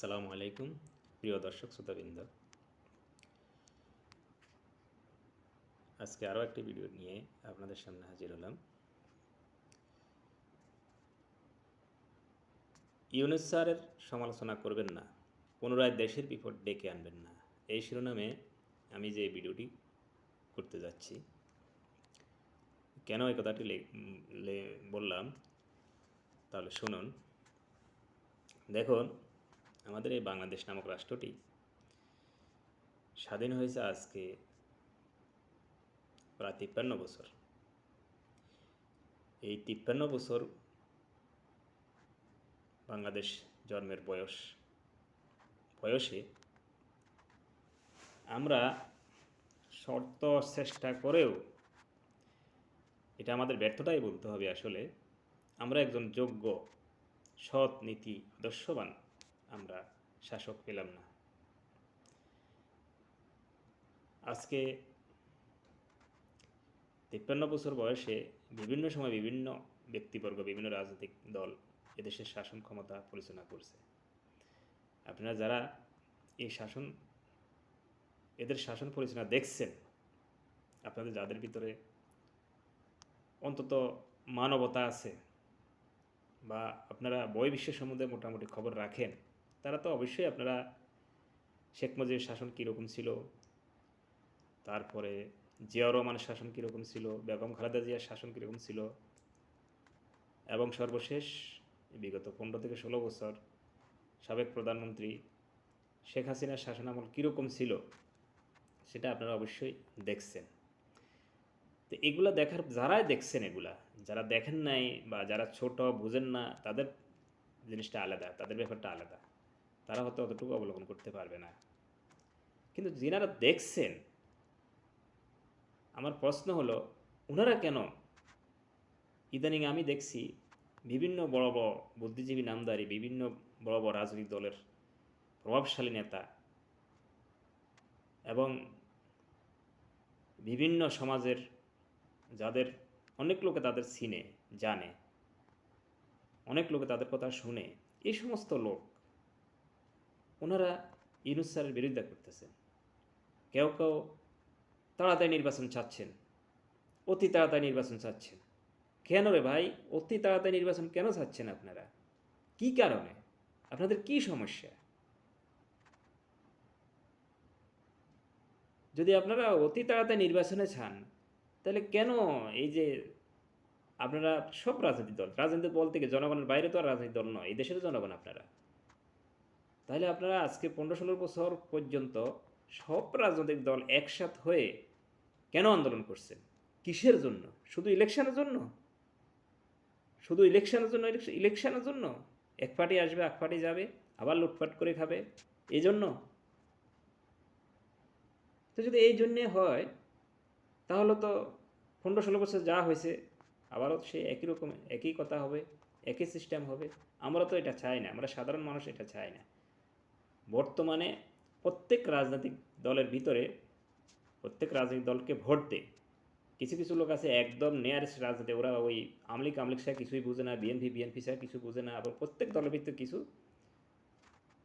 আসসালামু আলাইকুম প্রিয় দর্শক শ্রোতাবৃন্দ। আজকে আরও একটি ভিডিও নিয়ে আপনাদের সামনে হাজির হলাম। ইউনূস স্যারের সমালোচনা করবেন না, পুনরায় দেশের বিপদ ডেকে আনবেন না, এই শিরোনামে আমি যে ভিডিওটি করতে যাচ্ছি। কেন এই কথাটি বললাম তাহলে শুনুন। দেখুন, আমাদের এই বাংলাদেশ নামক রাষ্ট্রটি স্বাধীন হয়েছে আজকে প্রায় ৫৩ বছর। এই ৫৩ বছর বাংলাদেশ জন্মের বয়সে আমরা শর্ত চেষ্টা করেও, এটা আমাদের ব্যর্থতাই বলতে হবে আসলে, আমরা একজন যোগ্য, সৎ, নীতি আদর্শবান আমরা শাসক পেলাম না। আজকে ৫৩ বছর বয়সে বিভিন্ন সময় বিভিন্ন ব্যক্তিবর্গ, বিভিন্ন রাজনৈতিক দল এদেশের শাসন ক্ষমতা পরিচালনা করছে। আপনারা যারা এদের শাসন পরিচালনা দেখছেন, আপনাদের যাদের ভিতরে অন্তত মানবতা আছে বা আপনারা বহির্বিশ্বের সম্বন্ধে মোটামুটি খবর রাখেন, তারা তো অবশ্যই আপনারা শেখ মুজিবের শাসন কীরকম ছিল, তারপরে জিয়াউর রহমানের শাসন কীরকম ছিল, বেগম খালেদা জিয়ার শাসন কীরকম ছিল, এবং সর্বশেষ বিগত ১৫ থেকে ১৬ বছর সাবেক প্রধানমন্ত্রী শেখ হাসিনার শাসনামল কীরকম ছিল সেটা আপনারা অবশ্যই দেখছেন। তো এগুলা দেখার, যারাই দেখছেন, যারা দেখেন নাই বা যারা ছোট বুঝেন না, তাদের জিনিসটা আলাদা, তাদের ব্যাপারটা আলাদা, তারা হয়তো অতটুকু অবলোকন করতে পারবে না। কিন্তু যিনারা দেখছেন, আমার প্রশ্ন হলো, ওনারা কেন ইদানিং আমি দেখছি বিভিন্ন বড় বড় বুদ্ধিজীবী নামধারী বিভিন্ন বড় বড় রাজনৈতিক দলের প্রভাবশালী নেতা এবং বিভিন্ন সমাজের যাদের অনেক লোকে তাদের চিনে জানে, অনেক লোকে তাদের কথা শুনে, এই সমস্ত লোক ওনারা ইউনূস স্যারের বিরোধিতা করতেছেন। কেউ কেউ তাড়াতাড়ি নির্বাচন চাচ্ছেন, অতি তাড়াতাড়ি নির্বাচন চাচ্ছেন। কেন রে ভাই, অতি তাড়াতাড়ি নির্বাচন কেন চাচ্ছেন আপনারা? কি কারণে? আপনাদের কি সমস্যা? যদি আপনারা অতি তাড়াতাড়ি নির্বাচনে চান, তাহলে কেন এই যে আপনারা সব রাজনৈতিক দল থেকে, জনগণের বাইরে তো আর রাজনৈতিক দল নয়, এই দেশের জনগণ আপনারা, তাহলে আপনারা আজকে ১৫-১৬ বছর পর্যন্ত সব রাজনৈতিক দল একসাথ হয়ে কেন আন্দোলন করছেন? কিসের জন্য? শুধু ইলেকশনের জন্য? ইলেকশনের জন্য এক পার্টি আসবে, এক পার্টি যাবে, আবার লুটপাট করে খাবে, এই জন্য? তো যদি এই জন্যে হয়, তাহলে তো ১৫-১৬ বছর যা হয়েছে আবারও সেই একই রকম, একই কথা হবে, একই সিস্টেম হবে। আমরা তো এটা চাই না, আমরা সাধারণ মানুষ এটা চাই না। বর্তমানে প্রত্যেক রাজনৈতিক দলের ভিতরে, প্রত্যেক রাজনৈতিক দলকে ভোট দেয় কিছু কিছু লোক আছে একদম নেয়ারেস্ট রাজনীতি, ওরা ওই আমলিক ছাড়া কিছুই বুঝে না, বিএনপি ছাড়া কিছু বুঝে না। আবার প্রত্যেক দলের ভিতরে কিছু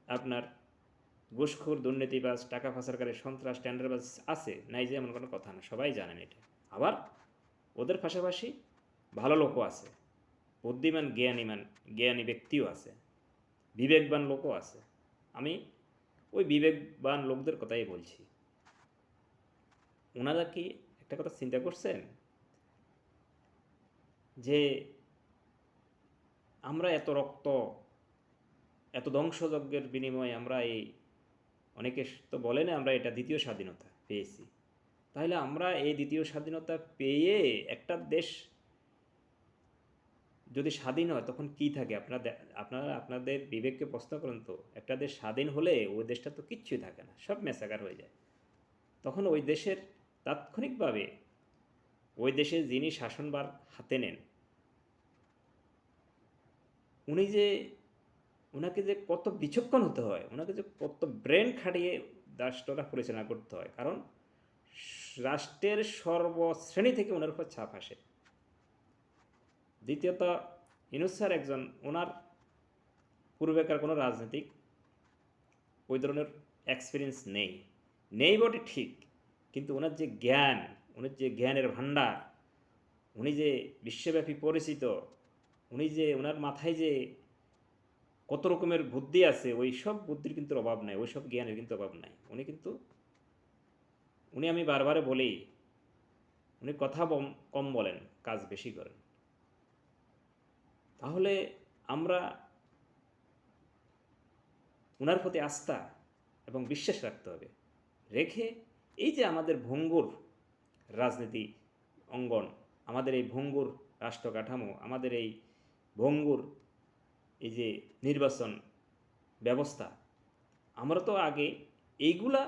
আপনার ঘুষখোর, দুর্নীতিবাজ, টাকা পাচারকারী, সন্ত্রাস, টেন্ডারবাজ আছে, নাই যে এমন কোনো কথা না, সবাই জানেন এটা। আবার ওদের পাশাপাশি ভালো লোকও আছে, বুদ্ধিমান জ্ঞানী ব্যক্তিও আছে, বিবেকবান লোকও আছে। আমি ওই বিবেকবান লোকদের কথাই বলছি। ওনারা কি একটা কথা চিন্তা করছেন যে আমরা এত রক্ত, এত ধ্বংসযজ্ঞের বিনিময়ে আমরা এই, অনেকে তো বলে না আমরা এটা দ্বিতীয় স্বাধীনতা পেয়েছি, তাহলে আমরা এই দ্বিতীয় স্বাধীনতা পেয়ে একটা দেশ যদি স্বাধীন হয় তখন কি থাকে? আপনারা আপনাদের বিবেককে প্রশ্ন করুন তো। একটা দেশ স্বাধীন হলে ওই দেশটা তো কিচ্ছুই থাকে না, সব ম্যাসাকার হয়ে যায়। তখন ওই দেশের তাৎক্ষণিকভাবে ওই দেশে যিনি শাসনভার হাতে নেন, ওনাকে যে কত বিচক্ষণ হতে হয়, ওনাকে যে কত ব্রেন খাটিয়ে রাষ্ট্রটা পরিচালনা করতে হয়, কারণ রাষ্ট্রের সর্বশ্রেণী থেকে ওনার উপর ছাপ আসে। দ্বিতীয়ত, ইউনূস স্যার একজন, ওনার পূর্বেকার কোনো রাজনৈতিক ওই ধরনের এক্সপিরিয়েন্স নেই। নেই বটে ঠিক, কিন্তু ওনার যে জ্ঞান, ওনার যে জ্ঞানের ভাণ্ডার, উনি যে বিশ্বব্যাপী পরিচিত, উনি যে ওনার মাথায় যে কত রকমের বুদ্ধি আছে, ওই সব বুদ্ধির কিন্তু অভাব নাই, ওই সব জ্ঞানের কিন্তু অভাব নাই। উনি আমি বারবারে বলি, উনি কথা কম বলেন, কাজ বেশি করেন। তাহলে আমরা ওনার প্রতি আস্থা এবং বিশ্বাস রাখতে হবে, রেখে এই যে আমাদের ভঙ্গুর রাজনীতি অঙ্গন, আমাদের এই ভঙ্গুর রাষ্ট্র কাঠামো, আমাদের এই ভঙ্গুর এই যে নির্বাচন ব্যবস্থা, আমরা তো আগে এইগুলা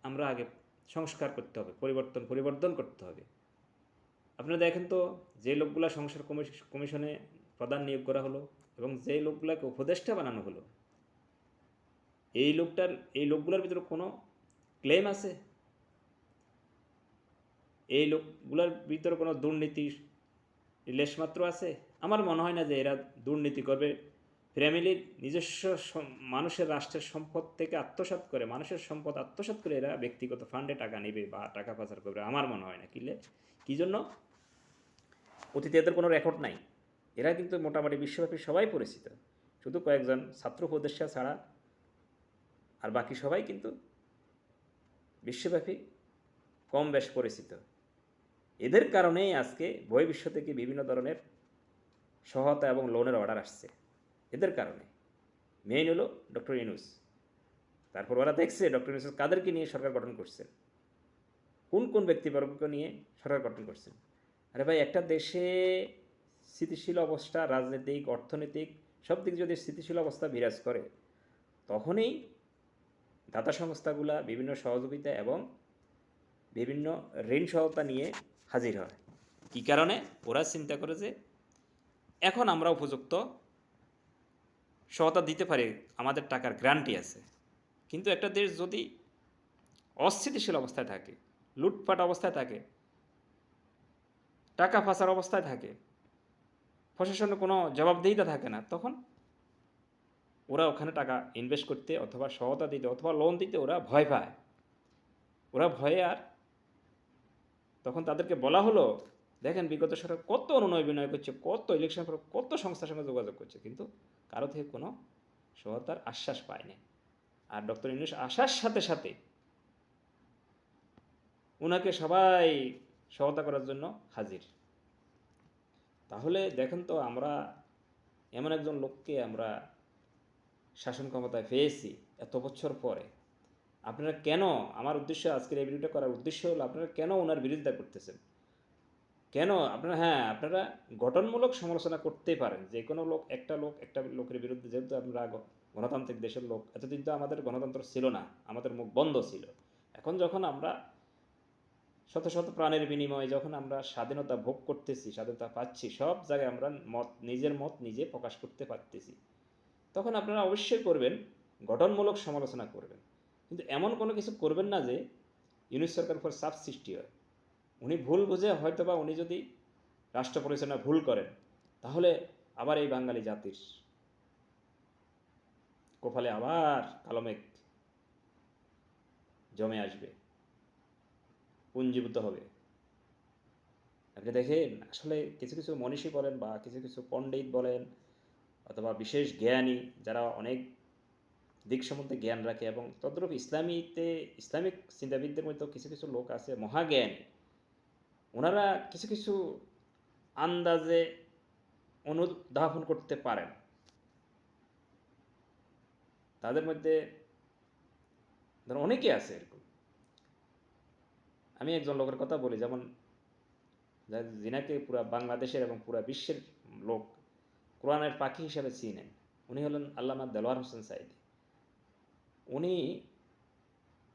আমরা আগে সংস্কার করতে হবে, পরিবর্তন করতে হবে। আপনারা দেখেন তো, যে লোকগুলা সংস্কার কমিশনে প্রধান নিয়োগ করা হলো এবং যে লোকগুলাকে উপদেষ্টা বানানো হলো, এই লোকগুলার ভিতরে কোনো ক্লেম আছে? এই লোকগুলার ভিতরে কোনো দুর্নীতির লেশমাত্র আছে? আমার মনে হয় না যে এরা দুর্নীতি করবে। ফ্যামিলির নিজস্ব মানুষের রাষ্ট্রের সম্পদ থেকে আত্মসাৎ করে, মানুষের সম্পদ আত্মসাৎ করে এরা ব্যক্তিগত ফান্ডে টাকা নেবে বা টাকা পাচার করবে, আমার মনে হয় না। কী জন্য? অতীতে এদের কোনো রেকর্ড নাই। এরা কিন্তু মোটামুটি বিশ্বব্যাপী সবাই পরিচিত, শুধু কয়েকজন ছাত্র উপদেষ্টা ছাড়া আর বাকি সবাই কিন্তু বিশ্বব্যাপী কম বেশ পরিচিত। এদের কারণেই আজকে বহির্বিশ্ব থেকে বিভিন্ন ধরনের সহায়তা এবং লোনের অর্ডার আসছে, এদের কারণে। মেইন হলো ডক্টর ইউনূস। তারপর ওরা দেখছে ডক্টর ইউনূস কাদেরকে নিয়ে সরকার গঠন করছেন, কোন কোন ব্যক্তিবর্গকে নিয়ে সরকার গঠন করছেন। আরে ভাই, একটা দেশে স্থিতিশীল অবস্থা, রাজনৈতিক, অর্থনৈতিক সব দিক যদি স্থিতিশীল অবস্থা বিরাজ করে, তখনই দাতা সংস্থাগুলা বিভিন্ন সহযোগিতা এবং বিভিন্ন ঋণ সহায়তা নিয়ে হাজির হয়। কী কারণে? ওরা চিন্তা করে যে এখন আমরা উপযুক্ত সহায়তা দিতে পারি, আমাদের টাকার গ্যারান্টি আছে। কিন্তু একটা দেশ যদি অস্থিতিশীল অবস্থায় থাকে, লুটপাট অবস্থায় থাকে, টাকা পাচার অবস্থায় থাকে, প্রশাসনের কোনো জবাবদিহিতা থাকে না, তখন ওরা ওখানে টাকা ইনভেস্ট করতে অথবা সহায়তা দিতে অথবা লোন দিতে ওরা ভয় পায়। ওরা ভয়ে, আর তখন তাদেরকে বলা হলো, দেখেন বিগত সরকার কত অনুনয় বিনয় করছে, কত ইলেকশন পর কত সংস্থার সঙ্গে যোগাযোগ করছে, কিন্তু কারো থেকে কোনো সহায়তার আশ্বাস পায়নি। আর ডক্টর ইউনূস আসার সাথে সাথে ওনাকে সবাই সহায়তা করার জন্য হাজির। তাহলে দেখেন তো, আমরা এমন একজন লোককে আমরা শাসন ক্ষমতায় পেয়েছি এত বছর পরে। আপনারা কেন, আমার উদ্দেশ্য আজকের এই ভিডিওটা করার উদ্দেশ্য হলো, আপনারা কেন ওনার বিরোধিতা করতেছেন? কেন আপনারা, আপনারা গঠনমূলক সমালোচনা করতেই পারেন, যে কোনো লোক একটা লোকের বিরুদ্ধে, যেহেতু আমরা গণতান্ত্রিক দেশের লোক, এতদিন তো আমাদের গণতন্ত্র ছিল না, আমাদের মুখ বন্ধ ছিল। এখন যখন আমরা শত শত প্রাণের বিনিময়ে যখন আমরা স্বাধীনতা ভোগ করতেছি, স্বাধীনতা পাচ্ছি, সব জায়গায় আমরা নিজের মত নিজে প্রকাশ করতে পারতেছি, তখন আপনারা অবশ্যই করবেন, গঠনমূলক সমালোচনা করবেন। কিন্তু এমন কোনো কিছু করবেন না যে ইউনূস সরকার উপর চাপ সৃষ্টি হয়। উনি ভুল বুঝে হয়তোবা উনি যদি রাষ্ট্র পরিচালনা ভুল করেন, তাহলে আবার এই বাঙালি জাতির কপালে আবার কালো মেঘ জমে আসবে, পুঞ্জীভূত হবে। আপনি দেখেন, আসলে কিছু কিছু মনীষী বলেন বা কিছু কিছু পণ্ডিত বলেন অথবা বিশেষ জ্ঞানী, যারা অনেক দিক সম্বন্ধে জ্ঞান রাখে, এবং তদ্রূপ ইসলামিক চিন্তাবিদদের মধ্যেও কিছু কিছু লোক আছে মহাজ্ঞানী, ওনারা কিছু কিছু আন্দাজে অনুধাবন করতে পারেন। তাদের মধ্যে ধরো অনেকে আছে এরকম। আমি একজন লোকের কথা বলি, যেমন যিনাকে পুরা বাংলাদেশের এবং পুরা বিশ্বের লোক কোরআনের পাখি হিসাবে চিনেন, উনি হলেন আল্লামা দেলোয়ার হোসেন সাঈদী। উনি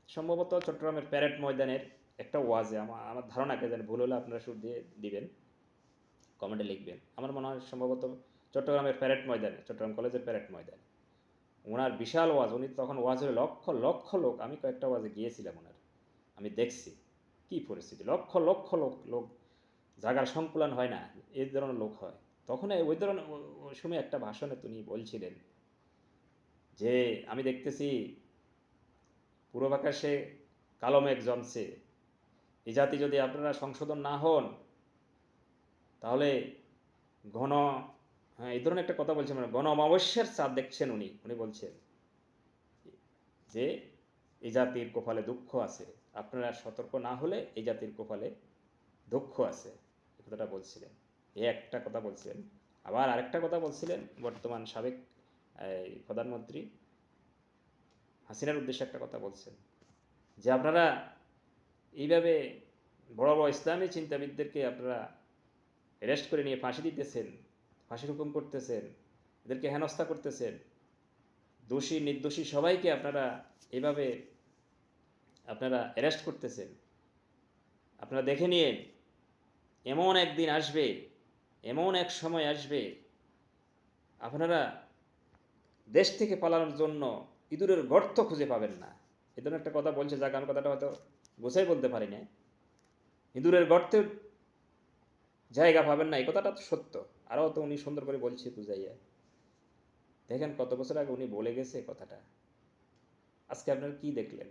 সম্ভবত চট্টগ্রামের প্যারেড ময়দানের একটা ওয়াজে, আমার ধারণাকে যেন ভুল হলে আপনারা শুরু দিয়ে দিবেন, কমেন্টে লিখবেন। আমার মনে হয় সম্ভবত চট্টগ্রামের প্যারেড ময়দানে, চট্টগ্রাম কলেজের প্যারেড ময়দানে ওনার বিশাল ওয়াজ, উনি তখন ওয়াজ হলে লক্ষ লক্ষ লোক, আমি কয়েকটা ওয়াজে গিয়েছিলাম ওনার, আমি দেখছি কী পরিস্থিতি, লক্ষ লক্ষ লোক জায়গার সংকুলান হয় না, এই ধরনের লোক হয়। তখন ওই ধরনের ওই সময় একটা ভাষণে তিনি বলছিলেন যে আমি দেখতেছি পূর্ব আকাশে কালো মেঘ জমছে, এই জাতি যদি আপনারা সংশোধন না হন তাহলে ঘন, হ্যাঁ এই ধরনের একটা কথা বলছেন, মানে ঘন অমাবস্যার চাঁদ দেখছেন উনি উনি বলছেন যে এই জাতির কপালে দুঃখ আছে, আপনারা সতর্ক না হলে এই জাতির কপালে দুঃখ আছে, এই কথাটা বলছিলেন। এই একটা কথা বলছিলেন। আবার আরেকটা কথা বলছিলেন বর্তমান সাবেক প্রধানমন্ত্রী হাসিনার উদ্দেশ্যে একটা কথা বলছেন যে আপনারা এইভাবে বড় বড় ইসলামী চিন্তাবিদদেরকে আপনারা অ্যারেস্ট করে নিয়ে ফাঁসি দিতেছেন, ফাঁসির হুকুম করতেছেন, এদেরকে হেনস্থা করতেছেন, দোষী নির্দোষী সবাইকে আপনারা এইভাবে আপনারা অ্যারেস্ট করতেছেন। আপনারা দেখে নিন, এমন একদিন আসবে, এমন এক সময় আসবে, আপনারা দেশ থেকে পালানোর জন্য ইঁদুরের গর্ত খুঁজে পাবেন না। এ ধরনের একটা কথা বলছে, যাকে আমি কথাটা হয়তো গোছাই বলতে পারি না। ইঁদুরের গর্তের জায়গা পাবেন না, এই কথাটা তো সত্য। আরও তো উনি সুন্দর করে বলছে বুঝাইয়া। দেখেন কত বছর আগে উনি বলে গেছে কথাটা, আজকে আপনারা কি দেখলেন?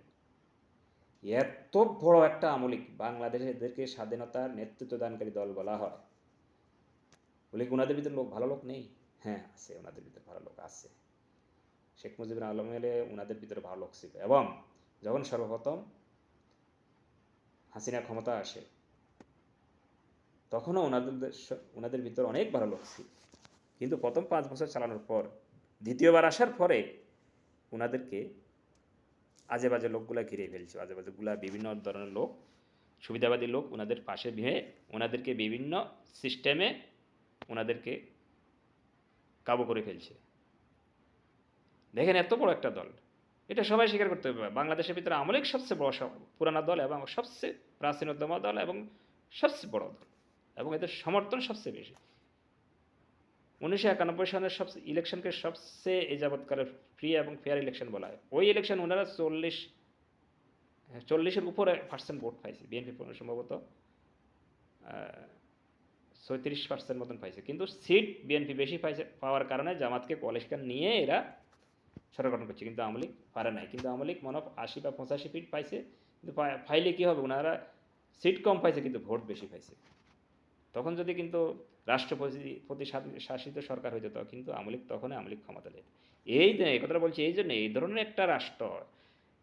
এত বড় একটা আমলিক, বাংলাদেশে এদেরকে স্বাধীনতার নেতৃত্ব দানকারী দল বলা হয়, বলে কি ওনাদের ভিতরে লোক ভালো লোক নেই? হ্যাঁ আছে, ওনাদের ভিতরে ভালো লোক আছে। শেখ মুজিবুর আলম এলে ওনাদের ভিতরে ভালো লোক ছিল, এবং যখন সর্বপ্রথম হাসিনা ক্ষমতা আসে তখনও ওনাদের ভিতরে অনেক ভালো লোক ছিল, কিন্তু প্রথম 5 বছর চালানোর পর, দ্বিতীয়বার আসার পরে ওনাদেরকে আজে বাজে লোকগুলা ঘিরে ফেলছে, আজে বাজেগুলা বিভিন্ন ধরনের লোক, সুবিধাবাদী লোক ওনাদের পাশে ভিড়ে ওনাদেরকে বিভিন্ন সিস্টেমে ওনাদেরকে কাবু করে ফেলছে। দেখেন এত বড় একটা দল, এটা সবাই স্বীকার করতে হবে। বাংলাদেশের ভিতরে আওয়ামী লীগ সবচেয়ে বড় পুরানা দল এবং সবচেয়ে প্রাচীনতম দল এবং সবচেয়ে বড় দল, এবং এদের সমর্থন সবচেয়ে বেশি। 1991 সালের সবচেয়ে ইলেকশনকে সবচেয়ে এই যাবৎকালের ফ্রি এবং ফেয়ার ইলেকশন বলা হয়। ওই ইলেকশন ওনারা 40-এর উপরে পার্সেন্ট ভোট পাইছে, বিএনপি সম্ভবত 36% মতন পাইছে, কিন্তু সিট বিএনপি বেশি পাইছে, পাওয়ার কারণে জামাতকে কোয়ালিশন নিয়ে এরা সরকার গঠন করছে, কিন্তু আওয়ামী লীগ পারে নাই। কিন্তু আওয়ামী লীগ মনে 80 বা 85 ফিট পাইছে, কিন্তু ফাইলে কী হবে, ওনারা সিট কম পাইছে কিন্তু ভোট বেশি পাইছে। তখন যদি কিন্তু রাষ্ট্রপতি শাসিত সরকার হয়ে যেত, কিন্তু আওয়ামী লীগ তখনই আওয়ামী লীগ ক্ষমতা নেয়। এই কথাটা বলছি এই জন্য, এই ধরনের একটা রাষ্ট্র,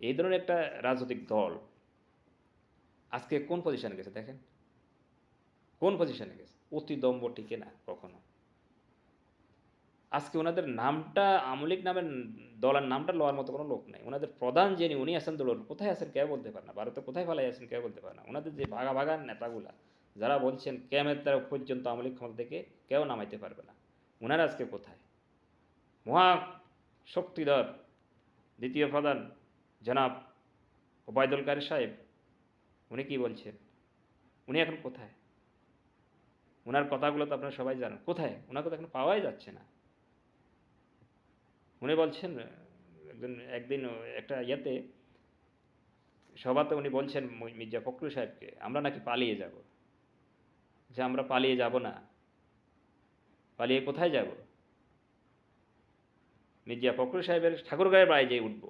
এই ধরনের একটা রাজনৈতিক দল আজকে কোন পজিশনে গেছে দেখেন, কোন পজিশনে গেছে? অতি দম্ভ টিকে না কখনো। আজকে ওনাদের নামটা, আওয়ামী লীগ নামের দলের নামটা লওয়ার মতো কোনো লোক নেই। ওনাদের প্রধান যিনি, উনি আছেন দলের কোথায় আছেন কেউ বলতে পারে না, ভারতে কোথায় ফেলাই আছেন কেউ বলতে পারে না। ওনাদের যে ভাগা ভাগা নেতাগুলা, যারা বলছেন কিয়ামত পর্যন্ত আওয়ামী লীগ ক্ষমতা থেকে কেউ নামাইতে পারবে না, ওনারা আজকে কোথায়? মহা শক্তিধর দ্বিতীয় প্রধান জনাব ওবায়দুল কাদের সাহেব, উনি কি বলছেন? উনি এখন কোথায়? ওনার কথাগুলো তো আপনারা সবাই জানেন, কোথায়? ওনাকে তো এখন পাওয়াই যাচ্ছে না। উনি বলছেন একদিন একটা ইয়েতে সভাতে উনি বলছেন মির্জা ফখরুল সাহেবকে, আমরা নাকি পালিয়ে যাব, যে আমরা পালিয়ে যাব না। পালিয়ে কোথায় যাব? মির্জা ফখরুল সাহেবের ঠাকুরগাঁয়ের বাড়ি যেয়ে উঠবো।